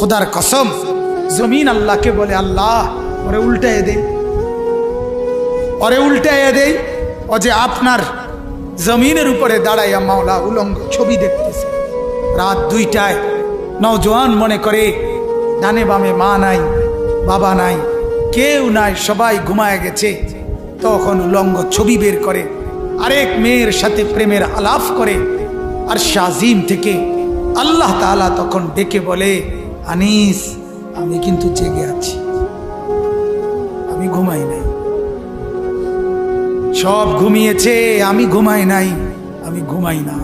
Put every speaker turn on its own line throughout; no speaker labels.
খোদার কসম, জমিন আল্লাহকে বলে, আল্লাহ ওরে উল্টাইয়ে দেই, ওরে উল্টাইয়ে দেই। ও যে আপনার জমিনের উপরে দাঁড়াইয়া মাওলা উলঙ্গ ছবি দেখতেছে। রাত 2টায় নওজোয়ান মনে করে ডানে বামে মা নাই, বাবা নাই, কেউ নাই, সবাই ঘুমায় গেছে। তখন উলঙ্গ ছবি বের করে আরেক মেয়ের সাথে প্রেমের আলাপ করে। আর শাজিম থেকে আল্লাহ তাআলা তখন ডেকে বলে, আনিস আমি কিন্তু জেগে আছি, আমি ঘুমাই নাই। সব ঘুমিয়েছে, আমি ঘুমাই নাই, আমি ঘুমাই না।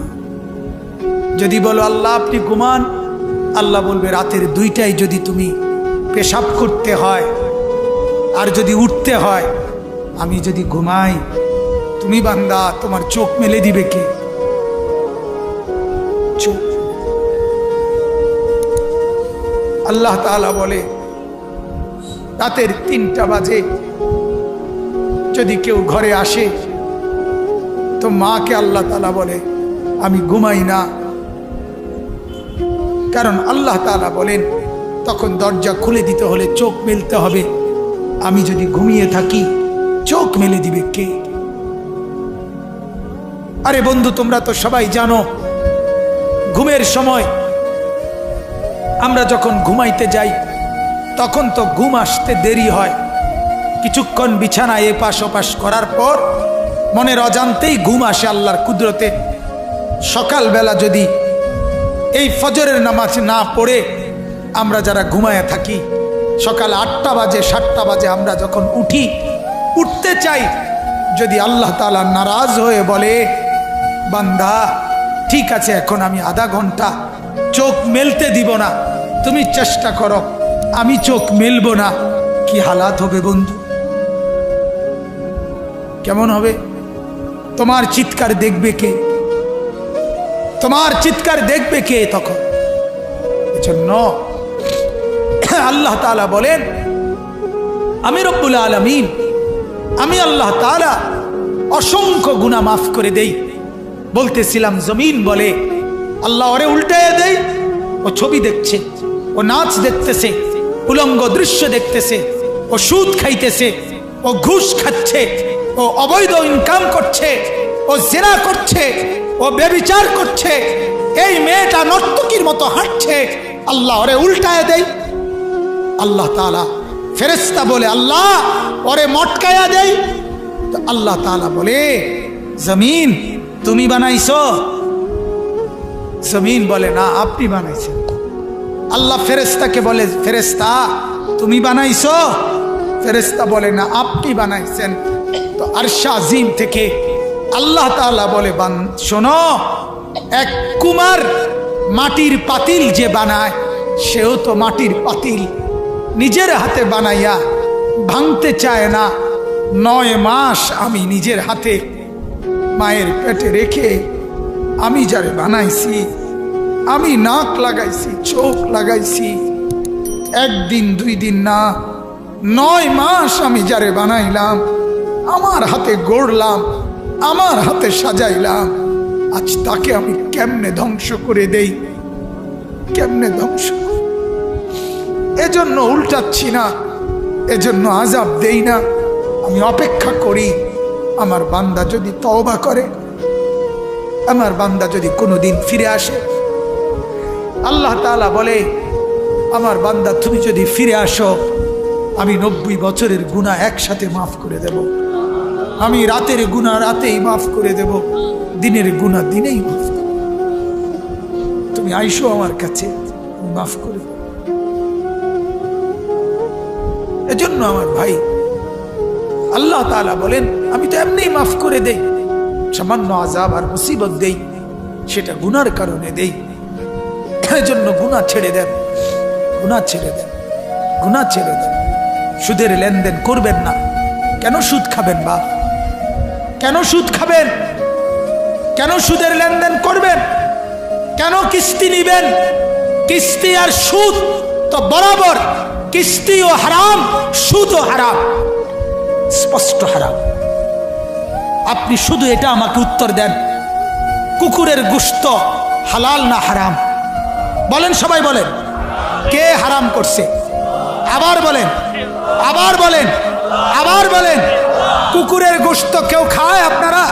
যদি বলো আল্লাহ আপনি ঘুমান, আল্লাহ বলবে রাতের 2টায় যদি তুমি পেশাব করতে হয় আর যদি উঠতে হয়, আমি যদি ঘুমাই, তুমি বান্দা তোমার চোখ মেলে দিবে কে? চোখ। আল্লাহ তাআলা বলে রাতের 3টা বাজে যদি কেউ ঘরে আসে, তো মাকে আল্লাহ তাআলা বলে আমি ঘুমাই না। কারণ আল্লাহ তাআলা বলেন তখন দরজা খুলে দিতে হলে চোখ মেলতে হবে। আমি যদি ঘুমিয়ে থাকি, চোখ মেলে দিবে কে? আরে বন্ধু, তোমরা তো সবাই জানো ঘুমের সময় আমরা যখন ঘুমাইতে যাই তখন তো ঘুম আসতে দেরি হয়। কিছুক্ষণ বিছানায় এপাশ ওপাশ করার পর মনের অজান্তেই ঘুম আসে আল্লাহর কুদরতে। সকালবেলা যদি এই ফজরের নামাজ না পড়ে আমরা যারা ঘুমায় থাকি, সকাল 8টা বাজে 7টা বাজে আমরা যখন উঠি, উঠতে চাই, যদি আল্লাহ তাআলা নারাজ হয়ে বলে বান্দা ঠিক আছে এখন আমি আধা ঘন্টা চোখ মেলতে দিব না, তুমি চেষ্টা করো, আমি চোখ মেলবো না, কি হালাত হবে বন্ধু? কেমন হবে? তোমার চিৎকার দেখবে কে? তোমার চিৎকার দেখবে কে তখন? এজন্য আল্লাহ তাআলা বলেন আমি রব্বুল আলামিন, আমি আল্লাহ তাআলা অসংখ্য গুনাহ মাফ করে দেই। বলতেছিলাম জমিন বলে আল্লাহ ওরে উল্টাইয়া দেই, ও ছবি দেখছে, ও নাচ দেখতেছে, উলঙ্গ দৃশ্য দেখতেছে, ও সুদ খাইতেছে, ও ঘুষ খাচ্ছে, ও অবৈধ ইনকাম করছে, ও জিনা করছে, ও ব্যভিচার করছে, এই মেয়েটা নর্তকীর মতো হাঁটছে, আল্লাহ ওরে উল্টাইয়া দেই। আল্লাহ তাআলা ফেরেশতা বলে আল্লাহ ওরে মটকায়া দেই। তো আল্লাহ তাআলা বলে জমিন তুমি বানাইছো? জমিন বলে না আপনি বানাইছেন। আল্লাহ ফেরেশতাকে বলে ফেরেশতা তুমি বানাইছো? ফেরেশতা বলে না আপনি বানাইছেন। তো আরশ আজিম থেকে আল্লাহ তাআলা বলে শোনো, এক কুমার মাটির পাতিল যে বানায়, সেও তো মাটির পাতিল নিজের হাতে বানাইয়া ভাঙতে চায় না। 9 মাস আমি নিজের হাতে মায়ের পেটে রেখে আমি যারে বানাইছি, আমি নাক লাগাইছি, চোখ লাগাইছি, 1 দিন 2 দিন না, 9 মাস আমি যারে বানাইলাম, আমার হাতে গড়লাম, আমার হাতে সাজাইলাম, আজ তাকে আমি কেমনে ধ্বংস করে দেই? কেমনে ধ্বংস? এজন্য উল্টাচ্ছি না, এজন্য আযাব দেই না, আমি অপেক্ষা করি আমার বান্দা যদি তওবা করে, আমার বান্দা যদি কোনোদিন ফিরে আসে। আল্লাহ তাআলা বলে আমার বান্দা তুমি যদি ফিরে আসো, আমি 90 বছরের গুনাহ একসাথে মাফ করে দেব। আমি রাতের গুনাহ রাতেই মাফ করে দেব, দিনের গুনাহ দিনেই মাফ করে দেব। তুমি আইসো আমার কাছে, মাফ করে দেব। এজন্য আমার ভাই আল্লাহ তাআলা বলেন আমি তো এমনি মাফ করে দেই, সামান্য আযাব আর মুসিবত দেই, সেটা গুনার কারণে দেই। এজন্য গুনাহ ছেড়ে দেন, গুনাহ ছেড়ে দেন, গুনাহ ছেড়ে দেন। সুদের লেনদেন করবেন না। কেন সুদ খাবেন বাপ? কেন সুদ খাবেন? কেন সুদের লেনদেন করবেন? কেন কিস্তি নিবেন? কিস্তি আর সুদ তো বরাবর, কিস্তিও হারাম, সুদও হারাম, স্পষ্ট হারাম। আপনি শুধু এটা আমাকে উত্তর দেন, কুকুরের গোশত হালাল না হারাম? বলেন, সবাই বলেন। কে হারাম করছে? আবার বলেন, আবার বলেন, আবার বলেন। কুকুরের গোশত কেউ খায় আপনারা?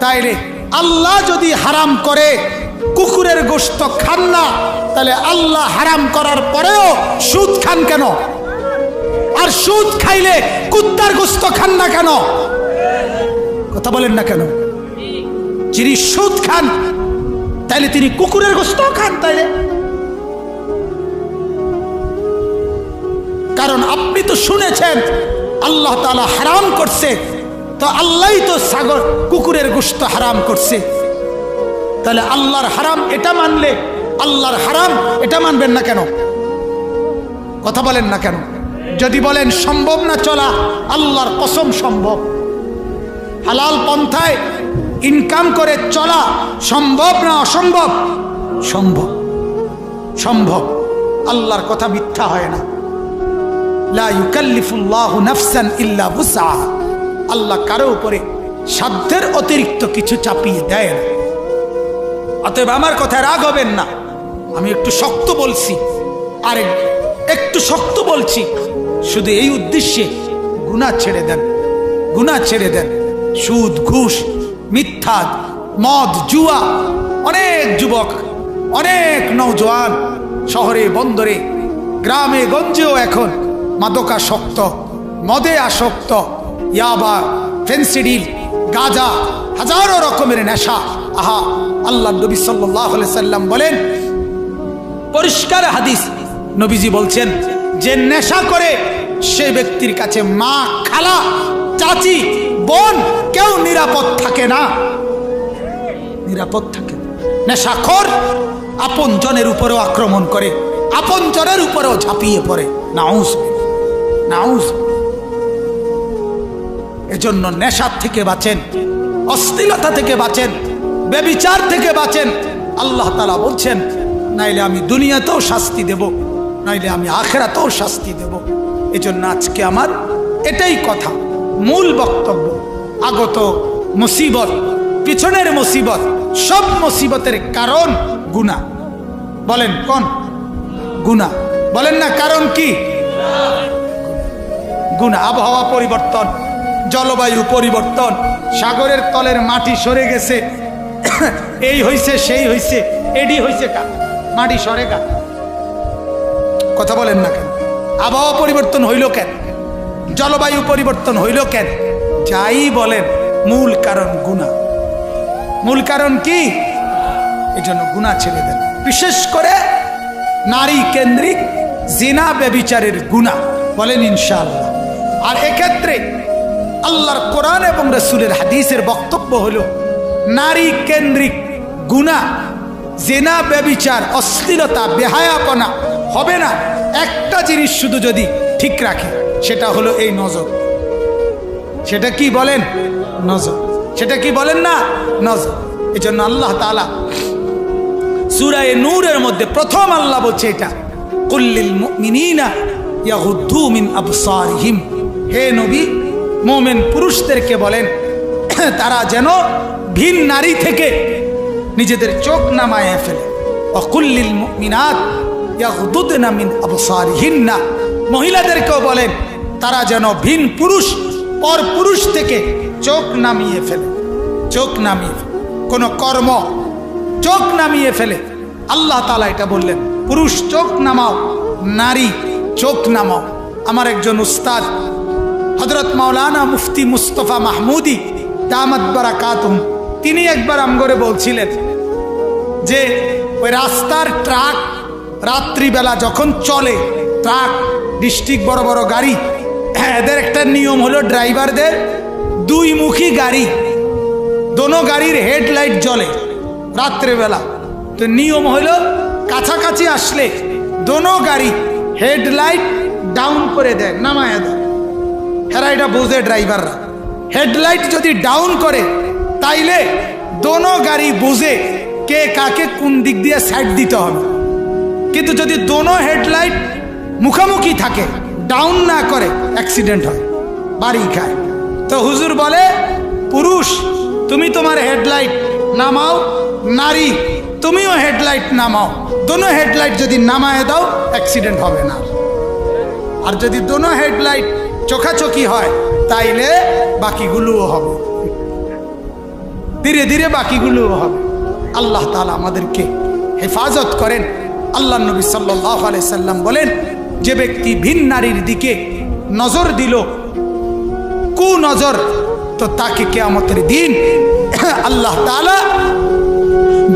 তাইলে আল্লাহ যদি হারাম করে কুকুরের গোশত খান না, তাহলে আল্লাহ হারাম করার পরেও সুদ খান কেন? আর সুদ খাইলে কুত্তার গোশত খান না কেন? কথা বলেন না কেন? যিনি সুদ খান তাইলে তিনি কুকুরের গোশত খান। তাইলে কারণ আপনি তো শুনেছেন আল্লাহ তাআলা হারাম করছে, তো আল্লাহই তো ছাগল কুকুরের গোশত হারাম করছে। তাহলে আল্লাহর হারাম এটা মানলে আল্লাহর হারাম এটা মানবেন না কেন? কথা বলেন না কেন? যদি বলেন সম্ভব না চলা, আল্লাহর কসম সম্ভব। হালাল পন্থায় ইনকাম করে চলা সম্ভব না অসম্ভব? সম্ভব, সম্ভব। আল্লাহর কথা মিথ্যা হয় না। লা ইউকাল্লিফুল্লাহু নাফসান ইল্লা বুসআহা। আল্লাহ কারো উপরে সাধ্যের অতিরিক্ত কিছু চাপিয়ে দেয় না। অতএব আমার কথায় রাগ হবেন না, আমি একটু শক্ত বলছি, আর একটু শক্ত বলছি শুধু এই উদ্দেশ্যে, গুনাহ ছেড়ে দেন, গুনাহ ছেড়ে দেন। সুদ, ঘুষ, মিথ্যা, মদ, জুয়া, অনেক যুবক, অনেক নওজোয়ান শহরে বন্দরে গ্রামে গঞ্জেও এখন মাদকাসক্ত, মদে আসক্ত, ইয়াবা, ফেন্সিডিল, গাঁজা, হাজারো রকমের নেশা। আহা, আল্লাহ নবী সাল্লাল্লাহু আলাইহি সাল্লাম বলেন, পরিষ্কার হাদিস, নবীজি বলছেন যে নেশা করে সে ব্যক্তির কাছে মা, খালা, চাচি, বোন কেউ নিরাপদ থাকে না, নিরাপদ থাকে না। নেশাখোর আপন জনের উপরেও আক্রমণ করে, আপন জনের উপরেও ঝাঁপিয়ে পড়ে। নাউজ, নাউজ। এজন্য নেশার থেকে বাঁচেন, অশ্লীলতা থেকে বাঁচেন, ব্যভিচার থেকে বাঁচেন। আল্লাহ তাআলা বলছেন, নাইলে আমি দুনিয়াতেও শাস্তি দেব, নাইলে আমি আখিরাতেও শাস্তি দেব। এজন্য আজকে আমার এটাই কথা, মূল বক্তব্য। আগত মুসিবত, পিছনের মুসিবত, সব মুসিবতের কারণ গুনাহ। বলেন কোন? গুনাহ। বলেন না কারণ কি? গুনাহ। আবহাওয়া পরিবর্তন, জলবায়ু পরিবর্তন, সাগরের তলের মাটি সরে গেছে, এই হইছে সেই হইছে, এডি হইছে কা মাটি সরে কা। কথা বলেন না কেন? আবহাওয়া পরিবর্তন হইল কেন? জলবায়ু পরিবর্তন হইল কেন? যাই বলেন, মূল কারণ গুনাহ। মূল কারণ কি? এই জন্য গুনাহ ছেড়ে দেন। বিশেষ করে নারী কেন্দ্রিক জিনা, ব্যভিচারের গুনাহ। বলেন ইনশাআল্লাহ। আর এক্ষেত্রে আল্লাহর কোরআন এবং রাসূলের হাদিসের বক্তব্য হলো, নারী কেন্দ্রিক গুনাহ, জিনা, ব্যভিচার, অশ্লীলতা, বেহায়াপনা হবে না একটা জিনিস শুধু যদি ঠিক রাখে, সেটা হলো এই নজর। সেটা কি বলেন? নজর। সেটা কি বলেন না? নজর। এই জন্য আল্লাহ তাআলা সূরা নূরের মধ্যে প্রথম আল্লাহ বলছে এটা, কুল্লিল মুমিনিনা ইয়াগুদ্দু মিন আবসারিহিম। হে নবী, মুমিন পুরুষদেরকে বলেন তারা যেন ভিন নারী থেকে নিজেদের চোখ নামায় ফেলে। ওয়াকুল্লিল মুমিনাত ইয়াগুদুদনা মিন আবসারিহিন্না। মহিলাদেরকেও বলেন তারা যেন ভিন পুরুষ, পর পুরুষ থেকে চোখ নামিয়ে ফেলে। চোখ নামিয়ে ফেলে, কোনো কর্ম চোখ নামিয়ে ফেলে। আল্লাহ তাআলা এটা বললেন, পুরুষ চোখ নামাও, নারী চোখ নামাও। আমার একজন উস্তাদ হযরত মাওলানা মুফতি মুস্তাফা মাহমুদি দামাত বারাকাতুহুম, তিনি একবার আমগরে বলছিলেন যে ওই রাস্তার ট্রাক রাত্রিবেলা যখন চলে, ট্রাক, ডিস্ট্রিক্ট বড় বড় গাড়ি, এদের একটা নিয়ম হলো ড্রাইভারদের দুই মুখী গাড়ি, দোনো গাড়ির হেডলাইট জ্বলে রাত্রেবেলা। তো নিয়ম হলো কাছাকাছি আসলে দোনো গাড়ি হেডলাইট ডাউন করে দেয়, নামায় দেয়। এরা এটা বোঝে ড্রাইভাররা, হেডলাইট যদি ডাউন করে তাইলে দোনো গাড়ি বুঝে কে কাকে কোন দিক দিয়ে সাইড দিতে হবে। কিন্তু যদি দোনো হেডলাইট মুখামুখি থাকে, ডাউন না করে, অ্যাক্সিডেন্ট হয়, বাড়ি খায়। তো হুজুর বলে, পুরুষ তুমি তোমার হেডলাইট নামাও, নারী তুমিও হেডলাইট নামাও, দোনো হেডলাইট যদি নামায় দাও অ্যাক্সিডেন্ট হবে না। আর যদি দোনো হেডলাইট চোখাচোখি হয় তাইলে বাকিগুলোও হবে, ধীরে ধীরে বাকিগুলোও হবে। আল্লাহ তাআলা আমাদেরকে হেফাজত করেন। আল্লাহ নবী সাল্লাল্লাহু আলাইহি সাল্লাম বলেন, যে ব্যক্তি ভিন নারীর দিকে নজর দিল কুনজর, তো তাকে কিয়ামতের দিন আল্লাহ তাআলা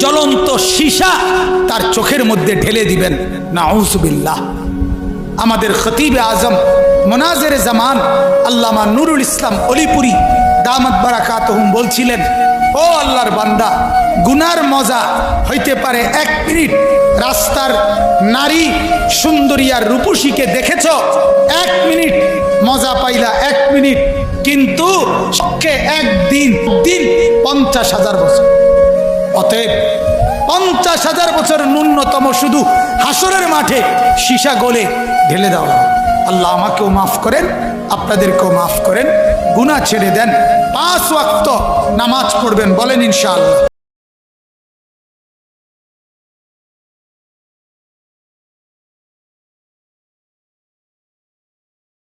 জ্বলন্ত সীসা তার চোখের মধ্যে ঢেলে দিবেন। নাউযুবিল্লাহ। আমাদের খতিবে আজম মুনাজিরে জামান আল্লামা নুরুল ইসলাম অলিপুরি দামাত বারাকাতুহুম বলছিলেন, ও আল্লাহর বান্দা, গুনার মজা হইতে পারে 1 মিনিট। রাস্তার নারী সুন্দরী আর রূপসীকে দেখেছ, 1 মিনিট মজা পাইলা, 1 মিনিট, কিন্তু কে একদিন 50,000 বছর। অতএব 50,000 বছর ন্যূনতম শুধু হাসরের মাঠে সীসা গলে ঢেলে দেওয়া। আল্লাহ আমাকেও মাফ করেন, আপনাদেরকেও মাফ করেন, গুনাহ ছেড়ে দেন, 5 ওয়াক্ত নামাজ পড়বেন, বলেন ইনশাআল্লাহ।